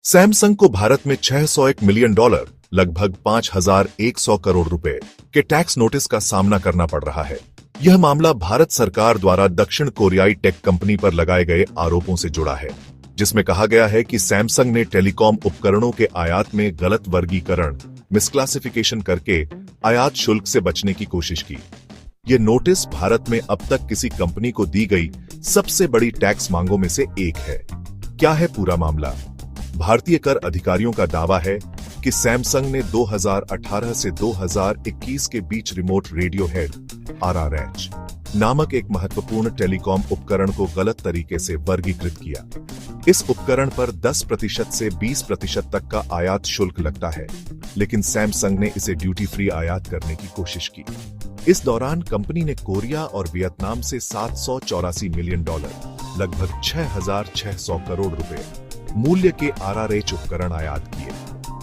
Samsung को भारत में $601 million लगभग 5,100 करोड़ रुपए के टैक्स नोटिस का सामना करना पड़ रहा है। यह मामला भारत सरकार द्वारा दक्षिण कोरियाई टेक कंपनी पर लगाए गए आरोपों से जुड़ा है, जिसमें कहा गया है कि सैमसंग ने टेलीकॉम उपकरणों के आयात में गलत वर्गीकरण मिसक्लासिफिकेशन करके आयात शुल्क से बचने की कोशिश की। ये नोटिस भारत में अब तक किसी कंपनी को दी गई सबसे बड़ी टैक्स मांगों में से एक है। क्या है पूरा मामला? भारतीय कर अधिकारियों का दावा है कि सैमसंग ने 2018 से 2021 के बीच रिमोट रेडियो हेड RRH नामक एक महत्वपूर्ण टेलीकॉम उपकरण को गलत तरीके से वर्गीकृत किया। इस उपकरण पर 10% से 20% तक का आयात शुल्क लगता है, लेकिन सैमसंग ने इसे ड्यूटी फ्री आयात करने की कोशिश की। इस दौरान कंपनी ने कोरिया और वियतनाम से $784 मिलियन लगभग 6,600 करोड़ रुपए मूल्य के RRH उपकरण आयात किए।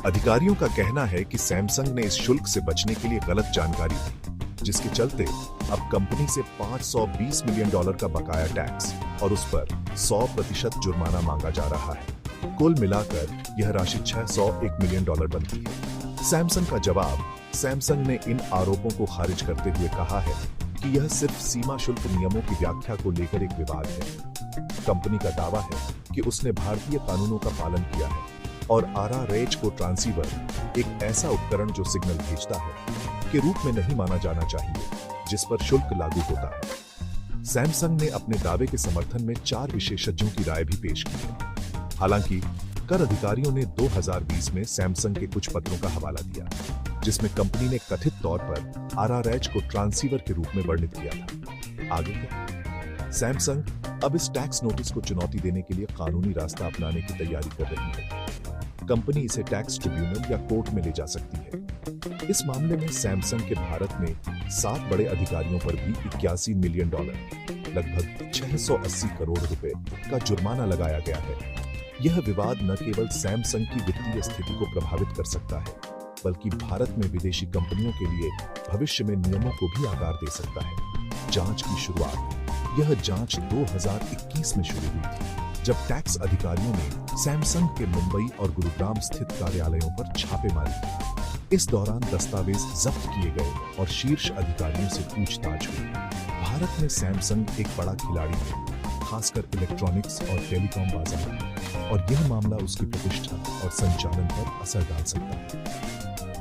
अधिकारियों का कहना है कि सैमसंग ने इस शुल्क से बचने के लिए गलत जानकारी दी, जिसके चलते अब कंपनी से $520 मिलियन का बकाया टैक्स और उस पर 100% जुर्माना मांगा जा रहा है। कुल मिलाकर यह राशि $601 मिलियन बनती है। सैमसंग का जवाब: सैमसंग ने इन आरोपों को खारिज करते हुए कहा है कि यह सिर्फ सीमा शुल्क नियमों की व्याख्या को लेकर एक विवाद है। कंपनी का दावा है कि उसने भारतीय कानूनों का पालन किया है और RRH को ट्रांसीवर, एक ऐसा उपकरण जो सिग्नल भेजता है, के रूप में नहीं माना जाना चाहिए, जिस पर शुल्क लागू होता है। सैमसंग ने अपने दावे के समर्थन में 4 विशेषज्ञों की राय भी पेश की है। हालांकि कर अधिकारियों ने 2020 में सैमसंग के कुछ पत्रों का हवाला दिया, जिसमें कंपनी ने कथित तौर पर RRH को ट्रांसीवर के रूप में वर्णित किया था। आगे क्या? सैमसंग अब इस टैक्स नोटिस को चुनौती देने के लिए कानूनी रास्ता अपनाने की तैयारी कर रही है। कंपनी इसे टैक्स ट्रिब्यूनल या कोर्ट में ले जा सकती है। इस मामले में सैमसंग के भारत में 7 बड़े अधिकारियों पर भी $81 मिलियन लगभग 680 करोड़ रुपए का जुर्माना लगाया गया है। यह विवाद न केवल सैमसंग की वित्तीय स्थिति को प्रभावित कर सकता है, बल्कि भारत में विदेशी कंपनियों के लिए भविष्य में नियमों को भी आकार दे सकता है। जांच की शुरुआत: यह जांच 2021 में शुरू हुई थी, जब टैक्स अधिकारियों ने सैमसंग के मुंबई और गुरुग्राम स्थित कार्यालयों पर छापेमारी की। इस दौरान दस्तावेज जब्त किए गए और शीर्ष अधिकारियों से पूछताछ हुई। भारत में सैमसंग एक बड़ा खिलाड़ी है, खासकर इलेक्ट्रॉनिक्स और टेलीकॉम बाजार में, और यह मामला उसकी प्रतिष्ठा और संचालन पर असर डाल सकता है।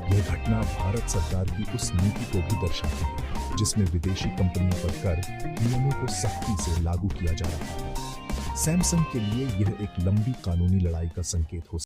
यह घटना भारत सरकार की उस नीति को भी दर्शाती है जिसमें विदेशी कंपनियों पर कर नियमों को सख्ती से लागू किया जा रहा है। सैमसंग के लिए यह एक लंबी कानूनी लड़ाई का संकेत हो सकता है।